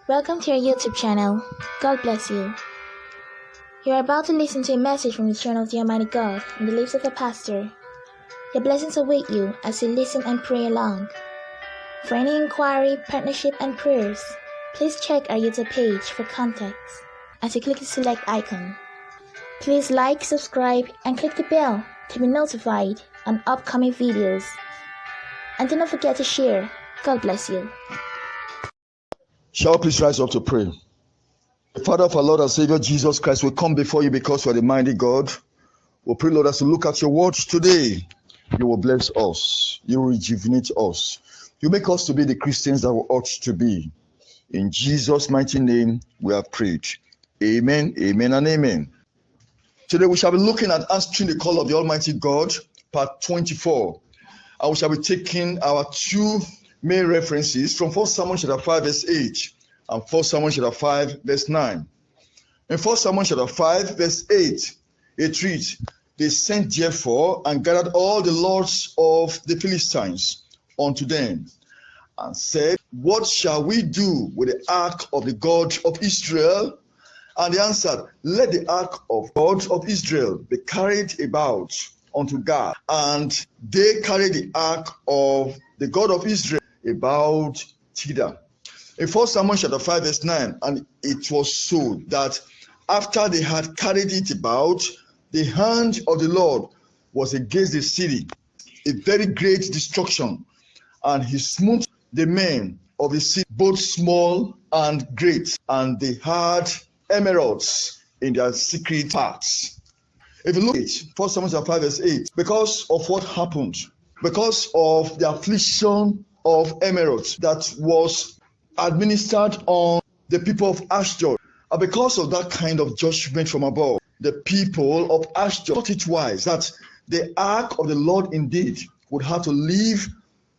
Welcome to our YouTube channel. God bless you. You are about to listen to a message from the throne of the Almighty God in the lips of a pastor. Your blessings await you as you listen and pray along. For any inquiry, partnership, and prayers, please check our YouTube page for contacts as you click the select icon. Please like, subscribe, and click the bell to be notified on upcoming videos. And do not forget to share. God bless you. Shall we please rise up to pray? Father of our Lord and Savior Jesus Christ, we come before you because you are the mighty God. We pray, Lord, as we look at your words today, you will bless us. You will rejuvenate us. You make us to be the Christians that we ought to be. In Jesus' mighty name, we have prayed. Amen, amen, and amen. Today we shall be looking at answering the call of the Almighty God, part 24. And we shall be taking our two main references from 1 Samuel chapter 5 verse 8 and 1 Samuel chapter 5 verse 9. In 1 Samuel chapter 5 verse 8, it reads, "They sent therefore and gathered all the lords of the Philistines unto them, and said, What shall we do with the ark of the God of Israel? And they answered, Let the ark of God of Israel be carried about unto God. And they carried the ark of the God of Israel about thither." In 1 Samuel chapter 5 verse 9, and it was so that after they had carried it about, the hand of the Lord was against the city, a very great destruction, and he smote the men of the city, both small and great, and they had emeralds in their secret parts. If you look at 1 Samuel chapter 5 verse 8, because of what happened, because of the affliction of emeralds that was administered on the people of Ashdod, and because of that kind of judgment from above, the people of Ashdod thought it wise that the ark of the Lord indeed would have to leave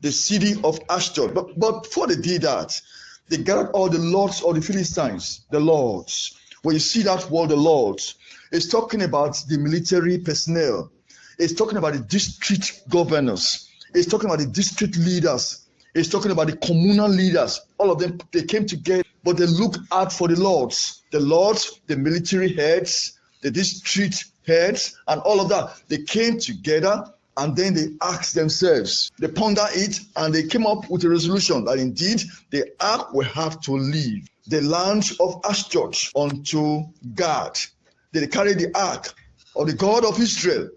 the city of Ashdod. But before they did that, they gathered all the lords of the Philistines, the lords. When you see that word, the lords, it's talking about the military personnel. It's talking about the district governors. It's talking about the district leaders. It's talking about the communal leaders. All of them, they came together, but they looked out for the lords. The lords, the military heads, the district heads, and all of that. They came together and then they asked themselves. They pondered it and they came up with a resolution that indeed the ark will have to leave the land of Ashdod unto God. They carried the ark of the God of Israel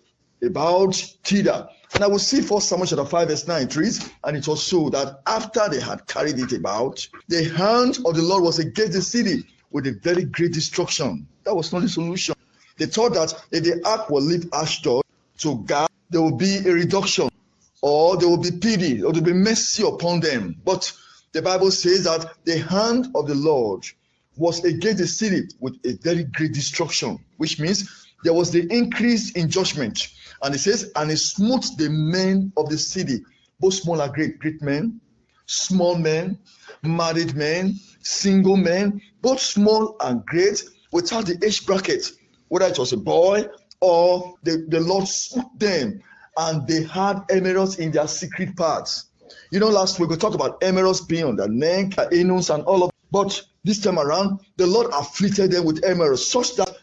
about thither. And I will see 1 Samuel chapter 5 verse 9 it reads, "And it was so that after they had carried it about, the hand of the Lord was against the city with a very great destruction." That was not the solution. They thought that if the ark will leave Ashdod to God, there will be a reduction, or there will be pity, or there will be mercy upon them. But the Bible says that the hand of the Lord was against the city with a very great destruction, which means there was the increase in judgment. And it says, "And he smote the men of the city, both small and great, great men, small men, married men, single men, both small and great, without the age bracket, whether it was a boy or the Lord smote them, and they had emeralds in their secret parts." You know, last week we talked about emeralds being on their neck, anus, and all of. But this time around, the Lord afflicted them with emeralds, such that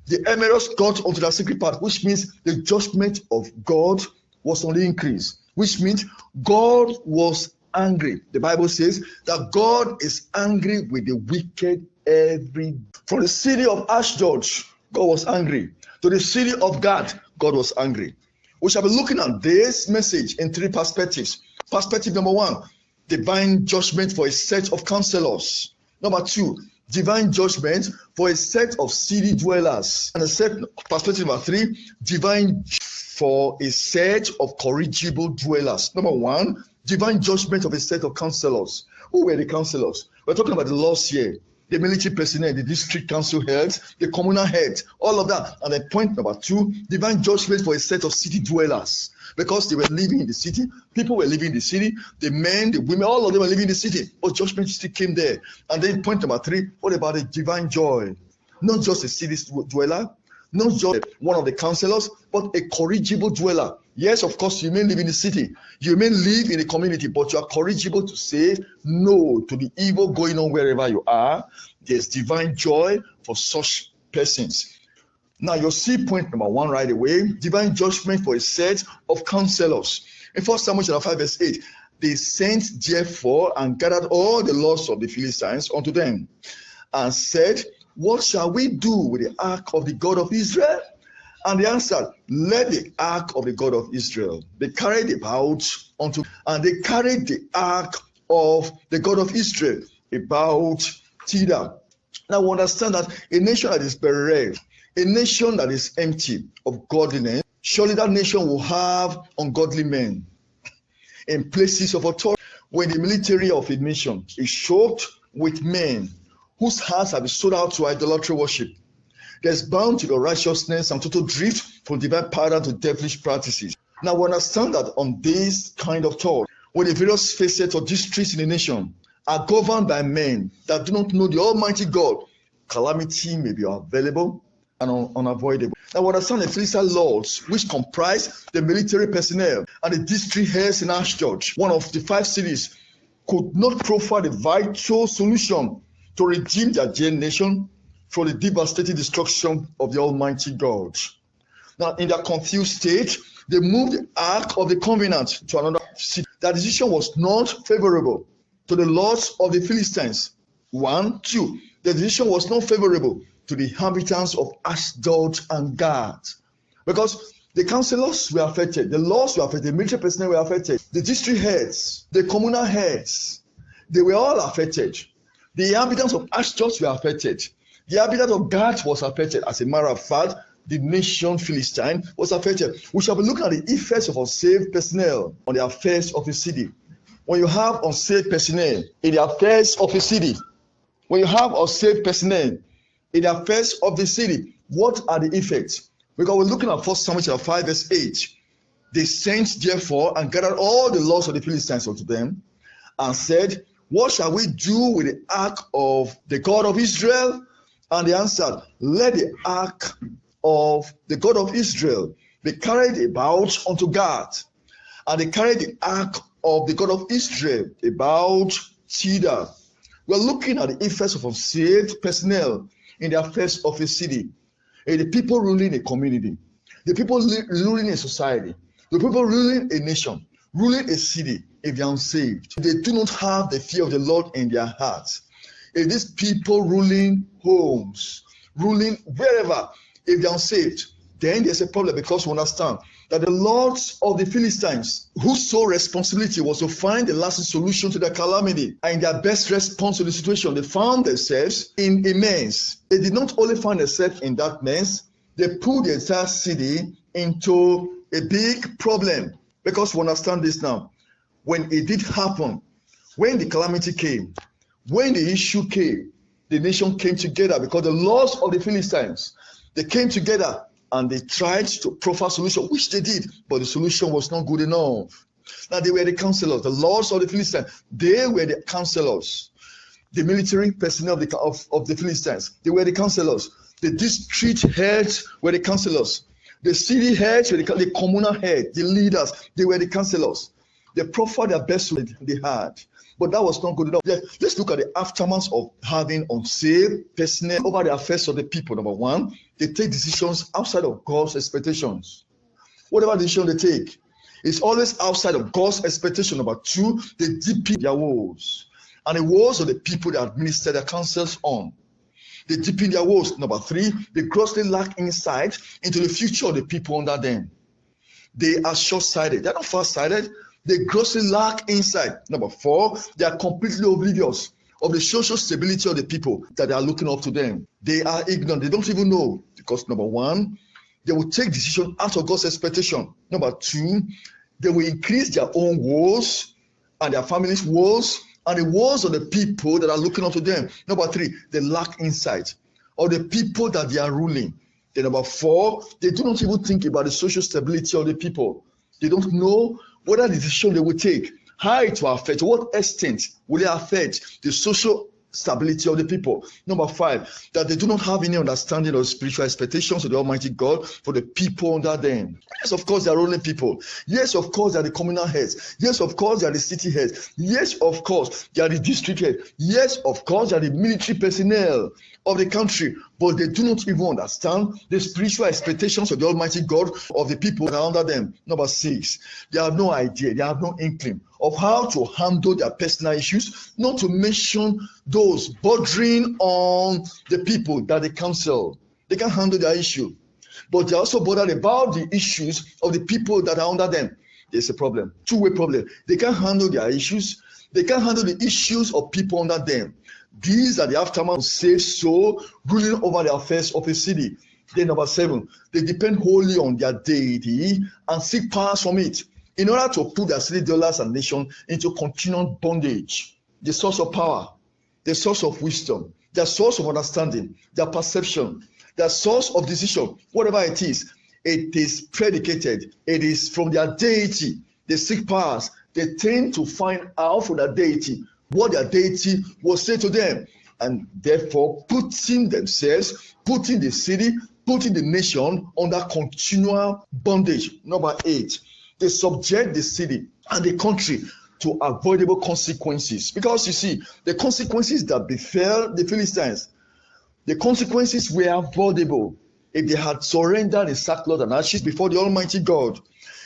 the emeralds got onto their secret part, which means the judgment of God was on the increase, which means God was angry. The Bible says that God is angry with the wicked every day. From the city of Ashdod, God was angry. To the city of God, God was angry. We shall be looking at this message in three perspectives. Perspective number one, divine judgment for a set of counselors. Number two, divine judgment for a set of city dwellers. And perspective number three, divine for a set of corrigible dwellers. Number one, divine judgment of a set of counselors. Who were the counselors? We're talking about the laws here. The military personnel, the district council heads, the communal heads, all of that. And then point number two, divine judgment for a set of city dwellers. Because they were living in the city, people were living in the city, the men, the women, all of them were living in the city. But judgment still came there. And then point number three, what about the divine joy? Not just a city dweller, not just one of the counselors, but a corrigible dweller. Yes, of course, you may live in the city, you may live in a community, but you are corrigible to say no to the evil going on wherever you are. There's divine joy for such persons. Now, you'll see point number 1 right away: divine judgment for a set of counselors. In 1 Samuel chapter 5, verse 8, they sent therefore and gathered all the lords of the Philistines unto them, and said, what shall we do with the ark of the God of Israel? And they answered, let the ark of the God of Israel be carried about unto, and they carried the ark of the God of Israel about thither. Now we understand that a nation that is bereft, a nation that is empty of godliness, surely that nation will have ungodly men in places of authority. When the military of a nation is choked with men whose hearts have been sold out to idolatry worship, there's bound to the righteousness and total drift from divine pattern to devilish practices. Now we understand that on this kind of thought, when the various facets or districts in the nation are governed by men that do not know the Almighty God, calamity may be available and unavoidable. Now we understand the Philistine lords, which comprise the military personnel and the district heads in Ashdod, one of the 5 cities, could not proffer the vital solution to redeem their dear nation from the devastating destruction of the Almighty God. Now, in their confused state, they moved the Ark of the Covenant to another city. That decision was not favorable to the lords of the Philistines. 1, 2. The decision was not favorable to the inhabitants of Ashdod and Gath, because the councillors were affected, the lords were affected, the military personnel were affected, the district heads, the communal heads, they were all affected. The inhabitants of Ashdod were affected. The inhabitant of Gath was affected. As a matter of fact, the nation Philistine was affected. We shall be looking at the effects of unsaved personnel on the affairs of the city. When you have unsaved personnel in the affairs of a city, when you have unsaved personnel in the affairs of the city, what are the effects? Because we're looking at 1 Samuel chapter 5, verse 8. They sent therefore and gathered all the lords of the Philistines unto them, and said, what shall we do with the ark of the God of Israel? And they answered, let the ark of the God of Israel be carried about unto Gath. And they carried the ark of the God of Israel about thither. We're looking at the effects of unsaved personnel in the affairs of a city, and the people ruling a community, the people ruling a society, the people ruling a nation, ruling a city. If they are unsaved, they do not have the fear of the Lord in their hearts. If these people ruling homes, ruling wherever, if they are unsaved, then there's a problem, because we understand that the lords of the Philistines, whose sole responsibility was to find a lasting solution to their calamity, and their best response to the situation, they found themselves in a mess. They did not only find themselves in that mess, they put the entire city into a big problem. Because we understand this now. When it did happen, when the calamity came, when the issue came, the nation came together, because the lords of the Philistines, they came together and they tried to proffer solution, which they did, but the solution was not good enough. Now they were the counselors, the lords of the Philistines, they were the counselors. The military personnel of the Philistines, they were the counselors. The district heads were the counselors. The city heads were the communal heads, the leaders, they were the counselors. They proffered their best they had, but that was not good enough. Let's look at the aftermath of having unsaved personnel over the affairs of the people. Number 1, they take decisions outside of God's expectations. Whatever decision they take is always outside of God's expectation. Number 2, they deepen their woes, and the woes of the people they administer their counsels on. They deepen their woes. Number 3, they grossly lack insight into the future of the people under them. They are short-sighted. They're not far-sighted. They grossly lack insight. Number 4, they are completely oblivious of the social stability of the people that they are looking up to them. They are ignorant. They don't even know, because number 1, they will take decision out of God's expectation. Number 2, they will increase their own woes and their family's woes and the woes of the people that are looking up to them. Number 3, they lack insight of the people that they are ruling. Then number 4, they do not even think about the social stability of the people. They don't know whether the decision they will take, how it will affect, to what extent will it affect the social stability of the people. Number 5, that they do not have any understanding of spiritual expectations of the Almighty God for the people under them. Yes, of course, they are ruling people. Yes, of course, they are the communal heads. Yes, of course, they are the city heads. Yes, of course, they are the district heads. Yes, of course, they are the military personnel of the country, but they do not even understand the spiritual expectations of the Almighty God of the people that are under them. Number 6, they have no idea, they have no inkling of how to handle their personal issues, not to mention those bordering on the people that they counsel. They can't handle their issue, but they're also bothered about the issues of the people that are under them. There's a problem, two-way problem. They can't handle their issues. They can't handle the issues of people under them. These are the aftermath of saved soul ruling over the affairs of a city. Then number 7, they depend wholly on their deity and seek powers from it in order to put their city dwellers and nation into continual bondage. The source of power, the source of wisdom, the source of understanding, their perception, the source of decision, whatever it is predicated. It is from their deity. They seek powers. They tend to find out from their deity what their deity will say to them, and therefore putting themselves, putting the city, putting the nation under continual bondage. Number 8, they subject the city and the country to avoidable consequences. Because you see, the consequences that befell the Philistines, the consequences were avoidable if they had surrendered in sackcloth and ashes before the Almighty God.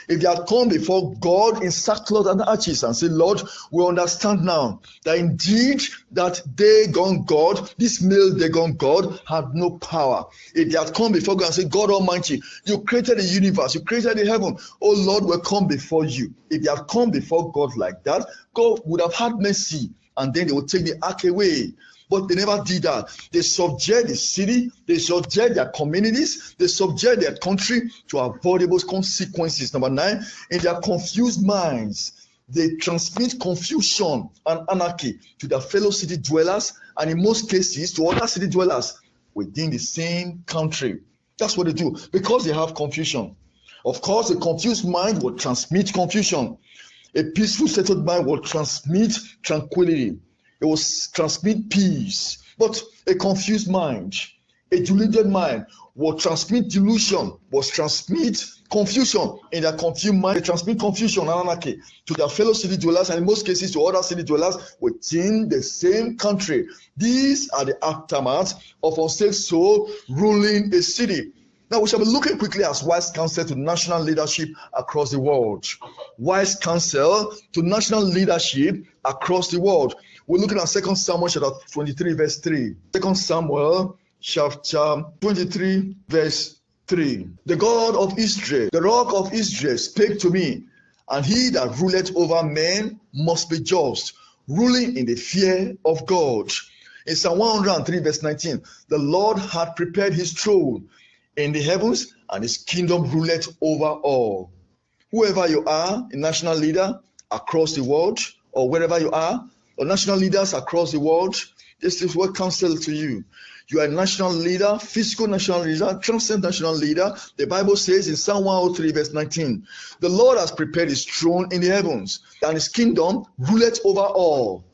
If they had come before God in sackcloth and ashes and said, Lord, we understand now that indeed that Dagon God, this male Dagon God, had no power. If they had come before God and said, God Almighty, you created the universe, you created the heaven, oh Lord, we'll come before you. If they had come before God like that, God would have had mercy, and then they would take the ark away. But they never did that. They subject the city, they subject their communities, they subject their country to avoidable consequences. Number 9, in their confused minds, they transmit confusion and anarchy to their fellow city dwellers, and in most cases to other city dwellers within the same country. That's what they do, because they have confusion. Of course, a confused mind will transmit confusion. A peaceful, settled mind will transmit tranquility. It will transmit peace. But a confused mind, a deluded mind, will transmit delusion, will transmit confusion. In their confused mind, they transmit confusion and anarchy to their fellow city dwellers, and in most cases to other city dwellers within the same country. These are the aftermath of unsaved soul ruling a city. Now we shall be looking quickly at wise counsel to national leadership across the world. Wise counsel to national leadership across the world. We're looking at 2 Samuel chapter 23, verse 3. 2 Samuel chapter 23, verse 3. The God of Israel, the rock of Israel, spake to me, and he that ruleth over men must be just, ruling in the fear of God. In Psalm 103, verse 19, the Lord hath prepared his throne in the heavens, and his kingdom ruleth over all. Whoever you are, a national leader across the world, or wherever you are, or national leaders across the world, this is what counsel to you. You are a national leader, physical national leader, transcendent national leader. The Bible says in Psalm 103, verse 19, the Lord has prepared his throne in the heavens, and his kingdom ruleth over all.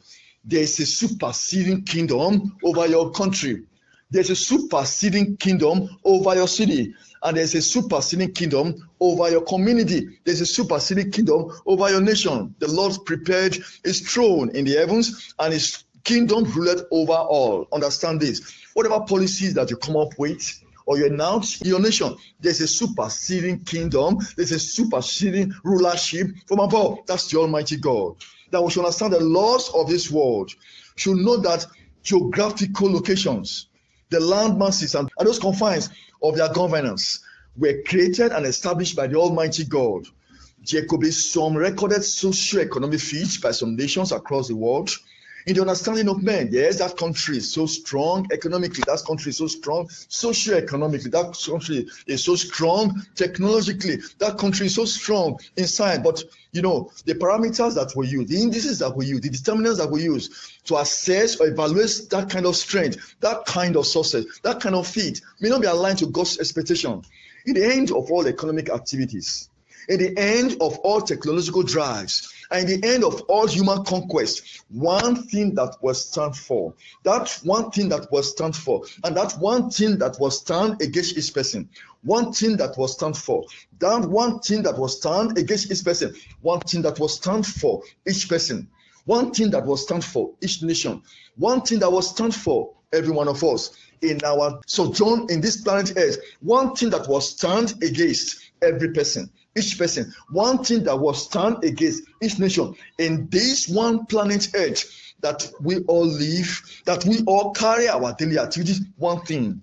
There is a superseding kingdom over your country. There's a superseding kingdom over your city, and there's a superseding kingdom over your community. There's a superseding kingdom over your nation. The Lord prepared his throne in the heavens, and his kingdom ruleth over all. Understand this. Whatever policies that you come up with or you announce in your nation, there's a superseding kingdom, there's a superseding rulership from above. That's the Almighty God. That we should understand the laws of this world, should know that geographical locations, the land masses and those confines of their governance were created and established by the Almighty God. There could be some recorded socio-economic feats by some nations across the world. In the understanding of men, yes, that country is so strong economically, that country is so strong socio-economically, that country is so strong technologically, that country is so strong in science. But you know, the parameters that we use, the indices that we use, the determinants that we use to assess or evaluate that kind of strength, that kind of success, that kind of feat may not be aligned to God's expectation. In the end of all economic activities, In the end of all technological drives, and in the end of all human conquest, one thing that will stand for, that one thing that will stand for, and that one thing that will stand against each person, one thing that will stand for, that one thing that will stand against each person, one thing that will stand for each person, one thing that will stand for each nation, one thing that will stand for every one of us in our sojourn in this planet Earth, one thing that will stand against every person, each person, one thing that will stand against each nation in this one planet Earth that we all live, that we all carry our daily activities. One thing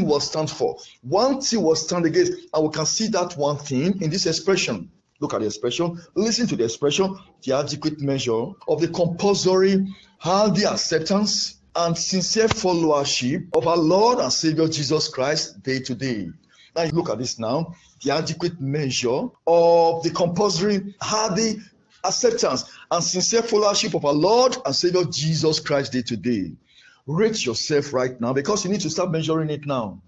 will stand for, one thing will stand against, and we can see that one thing in this expression. Look at the expression, listen to the expression, the adequate measure of the compulsory, healthy acceptance and sincere followership of our Lord and Savior Jesus Christ day to day. Now you look at this now, the adequate measure of the compulsory, healthy acceptance and sincere followership of our Lord and Savior Jesus Christ day to day. Rate yourself right now, because you need to start measuring it now.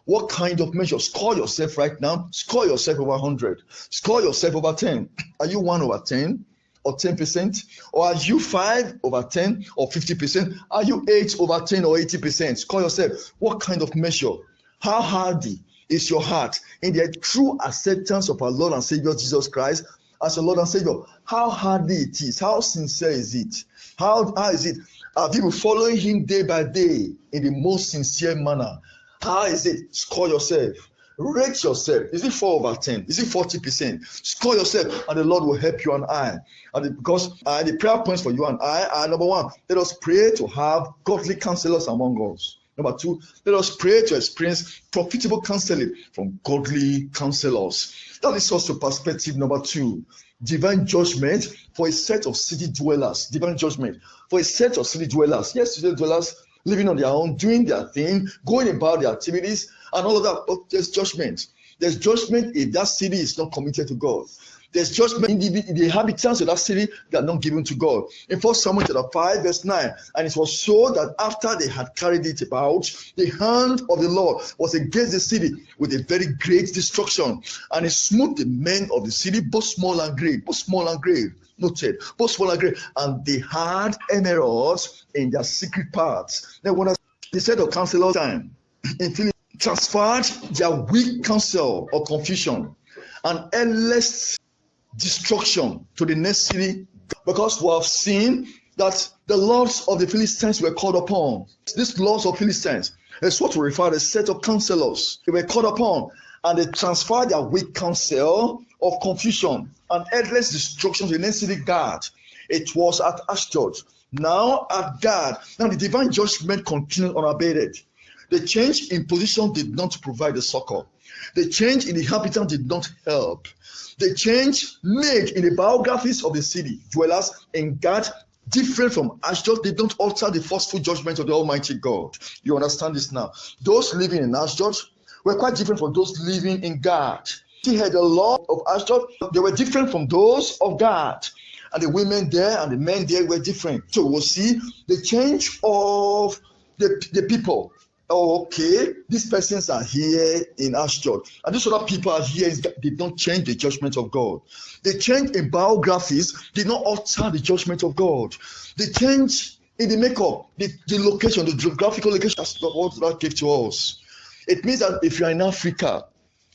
What kind of measure? Score yourself right now. Score yourself over 100. Score yourself over 10. Are you 1 over 10 or 10%? Or are you 5 over 10 or 50%? Are you 8 over 10 or 80%? Score yourself. What kind of measure? How hardy is your heart in the true acceptance of our Lord and Savior Jesus Christ as your Lord and Savior? How hardy it is? How sincere is it? How is it? Are people following him day by day in the most sincere manner? How is it? Score yourself. Rate yourself. Is it 4 over 10? Is it 40%? Score yourself, and the Lord will help you and I. And because the prayer points for you and I are: number 1, let us pray to have godly counselors among us. Number 2, let us pray to experience profitable counseling from godly counselors. That leads us to perspective number 2. Divine judgment for a set of city dwellers. Divine judgment for a set of city dwellers. Yes, city dwellers living on their own, doing their thing, going about their activities, and all of that. But there's judgment. There's judgment if that city is not committed to God. There's judgment in the inhabitants of that city that are not given to God. In 1 Samuel chapter 5, verse 9, and it was so that after they had carried it about, the hand of the Lord was against the city with a very great destruction, and it smote the men of the city, both small and great, noted, both small and great, and they had emeralds in their secret parts. Then when they said of counselor time, in Philip, transferred their weak counsel or confusion and endless destruction to the next city, because we have seen that the lords of the Philistines were called upon. These lords of Philistines is what we refer to as a set of counselors. They were called upon, and they transferred their weak counsel of confusion and endless destruction to the next city, Gad. It was at Ashdod, now at Gad. Now the divine judgment continued unabated. The change in position did not provide the succor. The change in the inhabitant did not help. The change made in the biographies of the city dwellers in Gad, different from Ashdod, did not alter the forceful judgment of the Almighty God. You understand this now? Those living in Ashdod were quite different from those living in Gad. He had a law of Ashdod, they were different from those of Gad. And the women there and the men there were different. So we'll see the change of the people. Oh, okay, these persons are here in Ashdod, and these other people are here. Did not change the judgment of God. The change in biographies did not alter the judgment of God. The change in the makeup, the location, the geographical location, that's what that gave to us. It means that if you are in Africa,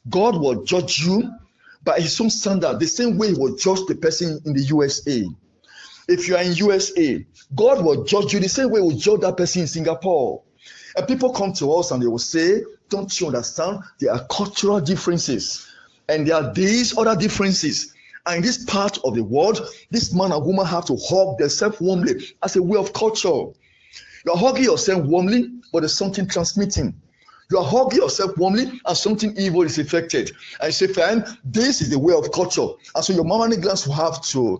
God will judge you by his own standard, the same way he will judge the person in the USA. If you are in USA, God will judge you the same way he will judge that person in Singapore. And people come to us and they will say, don't you understand? There are cultural differences and there are these other differences. And in this part of the world, this man and woman have to hug themselves warmly as a way of culture. You are hugging yourself warmly, but there's something transmitting. You are hugging yourself warmly and something evil is affected. And you say, fine, this is the way of culture. And so your mammary glands will have to,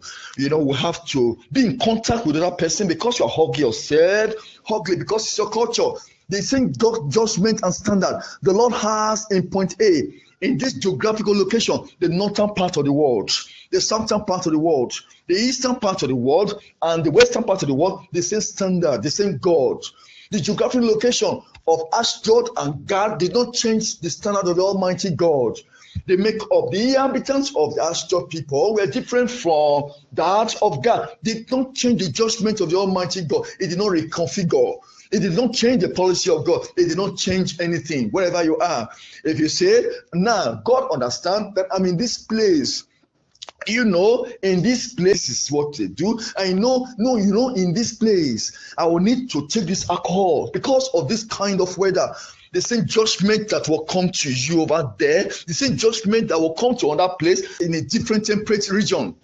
be in contact with that person because you are hugging yourself, because it's your culture. The same judgment and standard the Lord has in point A, in this geographical location, the northern part of the world, the southern part of the world, the eastern part of the world, and the western part of the world, the same standard, the same God. The geographical location of Ashdod and Gad did not change the standard of the Almighty God. they make up. The inhabitants of the Ashdod people were different from that of God. They did not change the judgment of the Almighty God. It did not reconfigure. It did not change the policy of God. It did not change anything, wherever you are. If you say, now, God understands that I'm in this place. In this place is what they do. In this place, I will need to take this alcohol because of this kind of weather. The same judgment that will come to you over there, the same judgment that will come to another place in a different temperate region.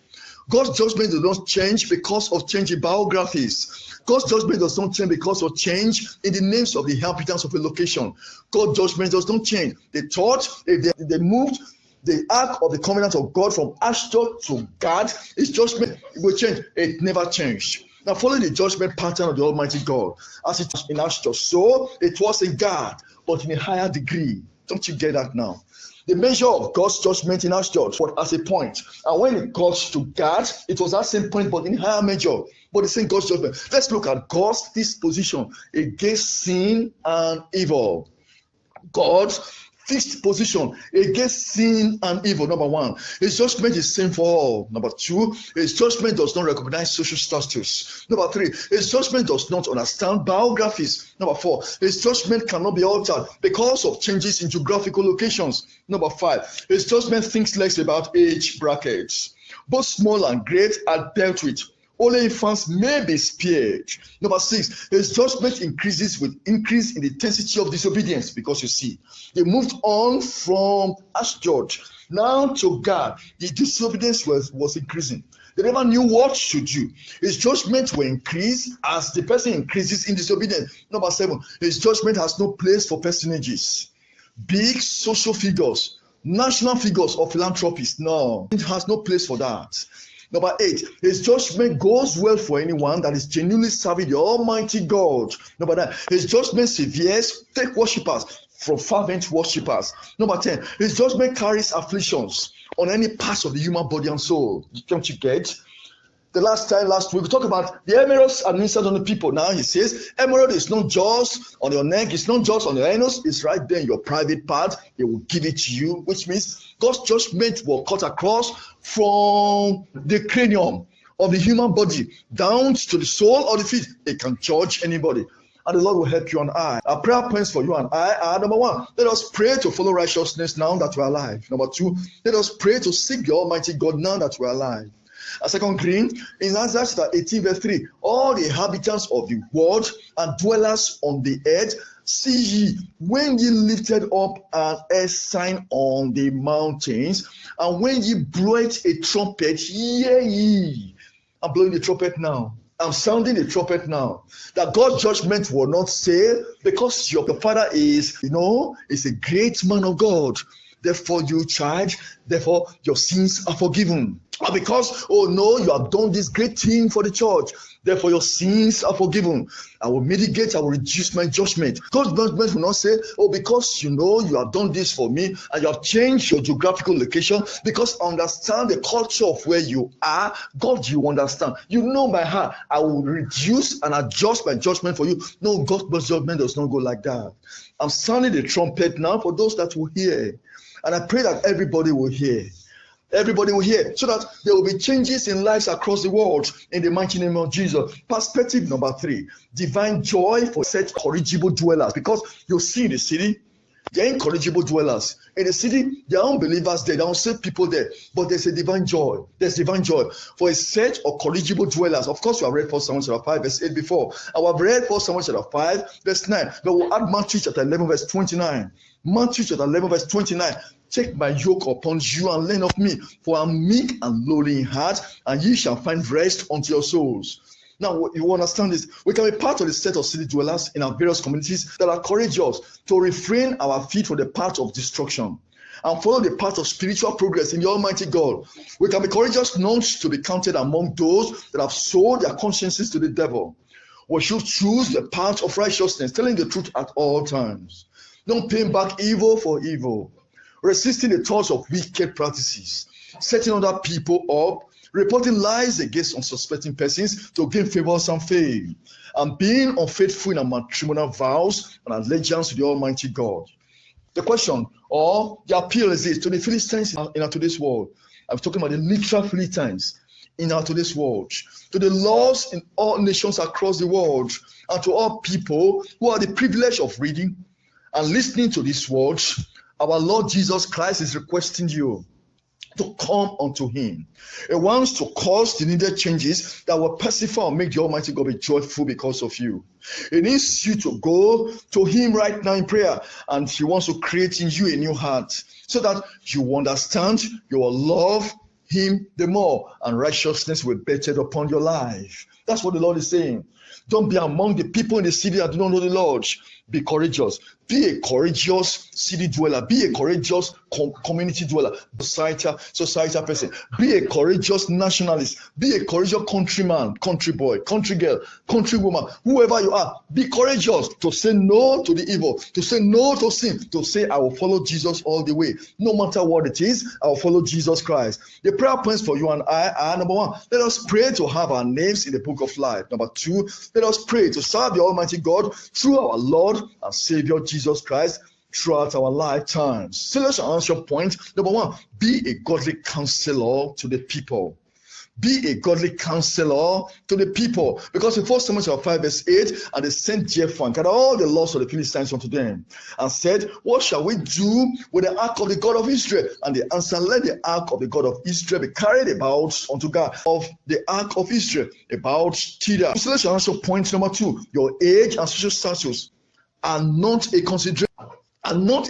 God's judgment does not change because of change in biographies. God's judgment does not change because of change in the names of the inhabitants of a location. God's judgment does not change. They thought if they moved the ark of the covenant of God from Ashdod to Gad, his judgment will change. It never changed. Now follow the judgment pattern of the Almighty God. As it was in Ashdod, so it was in Gad, but in a higher degree. Don't you get that now? The measure of God's judgment in Ashdod was as a point. And when it got to Gad, it was that same point, but in higher measure. But the same God's judgment. Let's look at God's disposition against sin and evil. God's fixed position against sin and evil. Number one, his judgment is same for all. Number two, his judgment does not recognize social status. Number three, his judgment does not understand biographies. Number four, his judgment cannot be altered because of changes in geographical locations. Number five, his judgment thinks less about age brackets. Both small and great are dealt with. Only infants may be spared. Number six, his judgment increases with increase in the intensity of disobedience, because you see, they moved on from Ashdod now to God. The disobedience was increasing. They never knew what to do. His judgment will increase as the person increases in disobedience. Number seven, his judgment has no place for personages, big social figures, national figures, or philanthropists. No, it has no place for that. Number eight, his judgment goes well for anyone that is genuinely serving the Almighty God. Number nine, his judgment severes fake worshippers from fervent worshippers. Number 10, his judgment carries afflictions on any parts of the human body and soul. Don't you get? Last week, we talked about the emeralds administered on the people. Now he says, emerald is not just on your neck, it's not just on your anus, it's right there in your private part. He will give it to you, which means God's judgment will cut across from the cranium of the human body down to the sole of the feet. It can judge anybody. And the Lord will help you and I. Our prayer points for you and I are: number one, let us pray to follow righteousness now that we're alive. Number two, let us pray to seek the Almighty God now that we're alive. A second green in Isaiah 18 verse 3, all the inhabitants of the world and dwellers on the earth, see ye, when ye lifted up an earth sign on the mountains, and when ye blowed a trumpet, hear ye. I'm blowing the trumpet now. I'm sounding the trumpet now. That God's judgment will not say, because your father is a great man of God. Therefore, you charge, therefore your sins are forgiven. Or because, oh no, you have done this great thing for the church, therefore your sins are forgiven. I will mitigate, I will reduce my judgment. God's judgment will not say, oh, because you have done this for me and you have changed your geographical location, because I understand the culture of where you are. God, you understand. You know my heart. I will reduce and adjust my judgment for you. No, God's judgment does not go like that. I'm sounding the trumpet now for those that will hear. And I pray that everybody will hear. Everybody will hear, so that there will be changes in lives across the world in the mighty name of Jesus. Perspective number 3, divine joy for such incorrigible dwellers. Because you see in the city, they're incorrigible dwellers. In the city, there are unbelievers there, there are unsaved people there, but there's a divine joy. There's divine joy for a set of incorrigible dwellers. Of course, we have read 1 Samuel chapter 5 verse 8 before. I have read 1 Samuel chapter 5 verse 9. But we'll add Matthew chapter 11 verse 29. Matthew chapter 11 verse 29. Take my yoke upon you and learn of me, for I am meek and lowly in heart, and ye shall find rest unto your souls. Now, you understand this. We can be part of the set of city dwellers in our various communities that are courageous to refrain our feet from the path of destruction and follow the path of spiritual progress in the Almighty God. We can be courageous not to be counted among those that have sold their consciences to the devil. We should choose the path of righteousness, telling the truth at all times. Don't pay back evil for evil. Resisting the thoughts of wicked practices, setting other people up, reporting lies against unsuspecting persons to gain favors and fame, and being unfaithful in our matrimonial vows and allegiance to the Almighty God. The question or the appeal is this to the Philistines in our today's world. I'm talking about the literal Philistines in our today's world, to the lost in all nations across the world, and to all people who are the privilege of reading and listening to this word. Our Lord Jesus Christ is requesting you to come unto him. He wants to cause the needed changes that will pacify and make the Almighty God be joyful because of you. He needs you to go to him right now in prayer, and he wants to create in you a new heart so that you understand, you will love him the more, and righteousness will be bettered upon your life. That's what the Lord is saying. Don't be among the people in the city that do not know the Lord. Be courageous. Be a courageous city dweller. Be a courageous community dweller. Societal person. Be a courageous nationalist. Be a courageous countryman, country boy, country girl, country woman. Whoever you are, be courageous to say no to the evil, to say no to sin, to say I will follow Jesus all the way. No matter what it is, I will follow Jesus Christ. The prayer points for you and I are: number one, let us pray to have our names in the book of life. Number two, let us pray to serve the Almighty God through our Lord and Savior Jesus Christ throughout our lifetimes. So let's answer point. Number one, be a godly counselor to the people. Be a godly counselor to the people. Because in 1 Samuel 5 verse 8, and they sent Jephthah and gathered all the lords of the Philistines unto them, and said, what shall we do with the ark of the God of Israel? And they answered, let the ark of the God of Israel be carried about unto God of the ark of Israel, about Tidal. So let's answer point number two. Your age and social status are not a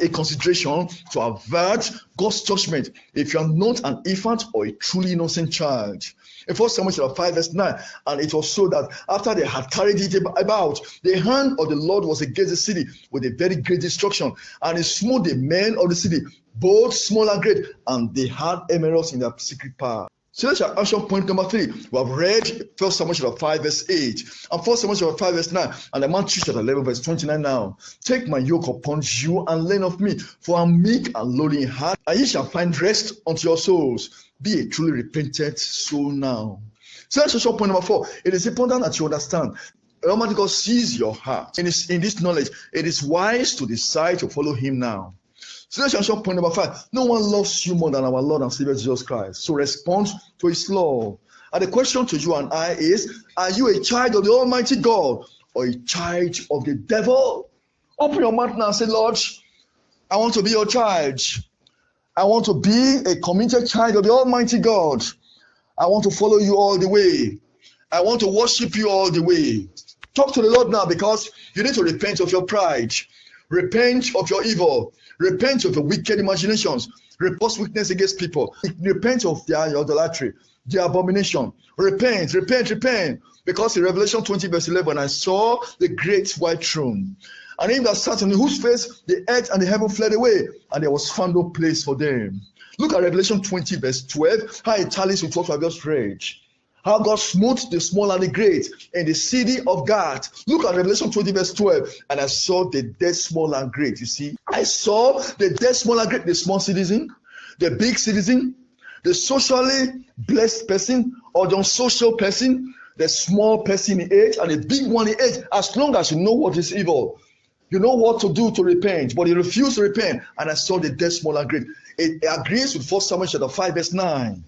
consideration to avert God's judgment if you are not an infant or a truly innocent child. In 1 Samuel 5 verse 9, and it was so that after they had carried it about, the hand of the Lord was against the city with a very great destruction, and he smote the men of the city, both small and great, and they had emeralds in their secret part. So that's our action point number three. We have read 1 Samuel 5 verse 8 and 1 Samuel 5 verse 9 and the Matthew chapter 11 verse 29 now. Take my yoke upon you and learn of me, for I am meek and lowly in heart, and ye shall find rest unto your souls. Be a truly repentant soul now. So that's action point number four. It is important that you understand Almighty God sees your heart. In this knowledge, it is wise to decide to follow him now. So let's answer point number five. No one loves you more than our Lord and Savior Jesus Christ. So respond to his love. And the question to you and I is, are you a child of the Almighty God or a child of the devil? Open your mouth now and say, Lord, I want to be your child. I want to be a committed child of the Almighty God. I want to follow you all the way. I want to worship you all the way. Talk to the Lord now, because you need to repent of your pride. Repent of your evil. Repent of your wicked imaginations. Report weakness against people. Repent of their idolatry, their abomination. Repent. Because in Revelation 20 verse 11, I saw the great white throne, and him that sat on whose face the earth and the heaven fled away, and there was found no place for them. Look at Revelation 20 verse 12, how it tallies with what we have just read. How God smote the small and the great in the city of God. Look at Revelation 20 verse 12. And I saw the dead, small and great. You see, I saw the dead, small and great, the small citizen, the big citizen, the socially blessed person or the unsocial person, the small person in age and the big one in age, as long as you know what is evil. You know what to do to repent, but you refuse to repent. And I saw the dead, small and great. It agrees with 1 Samuel chapter 5 verse 9.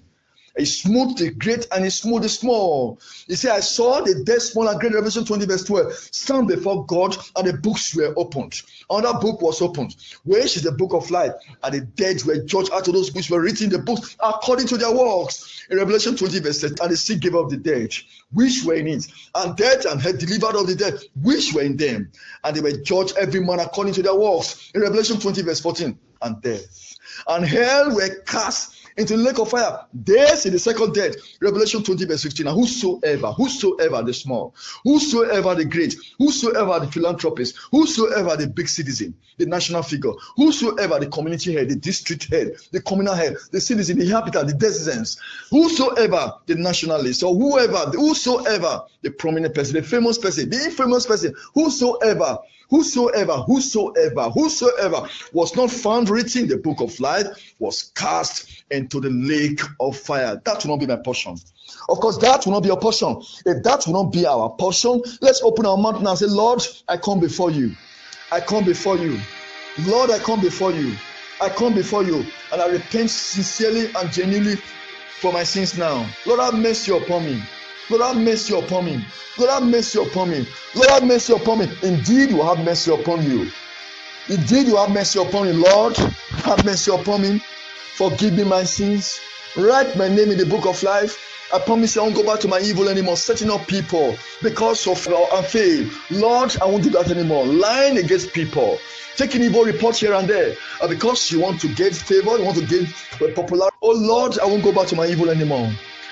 He smote the great and he smote the small. He said, I saw the dead, small and great, Revelation 20 verse 12, stand before God, and the books were opened. Another book was opened, which is the book of life, and the dead were judged out of those which were written in the books according to their works. In Revelation 20 verse 10, and the sea gave up the dead, which were in it, and death and hell delivered of the dead, which were in them, and they were judged every man according to their works. In Revelation 20 verse 14, and death and hell were cast into the lake of fire. This is the second death. Revelation 20 verse 16. And whosoever the small, whosoever the great, whosoever the philanthropist, whosoever the big citizen, the national figure, whosoever the community head, the district head, the communal head, the citizen, the inhabitant, the citizens, whosoever the nationalist, or whosoever the prominent person, the famous person, the infamous person, whosoever was not found written in the book of life was cast into the lake of fire. That will not be my portion. Of course, that will not be your portion. If that will not be our portion, let's open our mouth now and say, Lord, I come before you. I come before you. Lord, I come before you. I come before you and I repent sincerely and genuinely for my sins now. Lord, have mercy upon me. Lord, have mercy upon me. Lord, have mercy upon me. Lord, have mercy upon me. Indeed, you have mercy upon you. Indeed, you have mercy upon me. Lord, have mercy upon me. Forgive me my sins. Write my name in the book of life. I promise I won't go back to my evil anymore, setting up people because of unfaith. Lord, I won't do that anymore. Lying against people, taking evil reports here and there, because you want to get favor, you want to get popularity. Oh Lord, I won't go back to my evil anymore.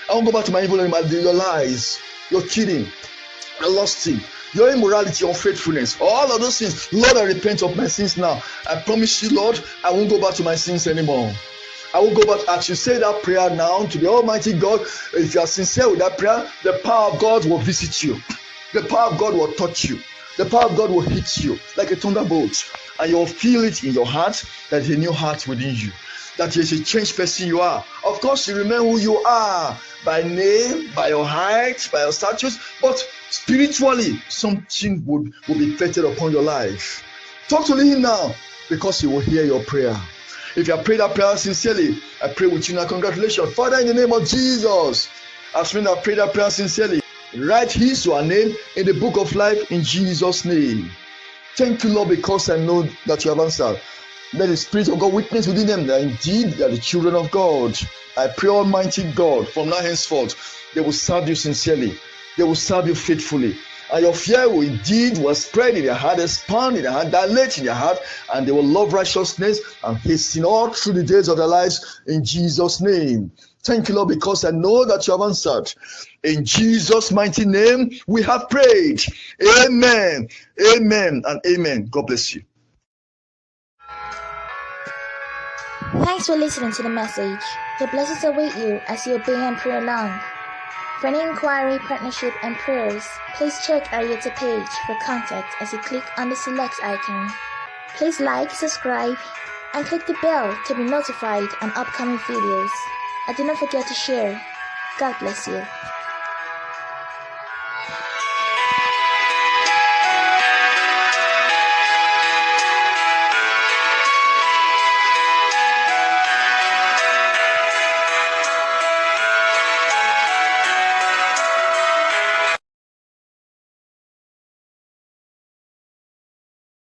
I won't go back to my evil anymore. Your lies, your cheating, your lusting, your immorality, your unfaithfulness, all of those things. Lord, I repent of my sins now. I promise you, Lord, I won't go back to my sins anymore. I will go back as you say that prayer now to the Almighty God. If you are sincere with that prayer, the power of God will visit you. The power of God will touch you. The power of God will hit you like a thunderbolt. And you will feel it in your heart that there's a new heart within you. That there's a changed person you are. Of course, you remember who you are by name, by your height, by your status. But spiritually, something would be affected upon your life. Talk to him now because he will hear your prayer. If you have prayed that prayer sincerely, I pray with you now. Congratulations. Father, in the name of Jesus, as we have prayed that prayer sincerely, write his or her name in the book of life in Jesus' name. Thank you, Lord, because I know that you have answered. Let the Spirit of God witness within them that indeed they are the children of God. I pray, Almighty God, from now henceforth, they will serve you sincerely. They will serve you faithfully. And your fear will indeed spread in their heart, expand in their heart, dilate in their heart, and they will love righteousness and hasten all through the days of their lives in Jesus' name. Thank you, Lord, because I know that you have answered. In Jesus' mighty name, we have prayed. Amen, amen, and amen. God bless you. Thanks for listening to the message. Your blessings await you as you obey and pray along. For any inquiry, partnership, and prayers, please check our YouTube page for contact as you click on the select icon. Please like, subscribe, and click the bell to be notified on upcoming videos. And do not forget to share. God bless you.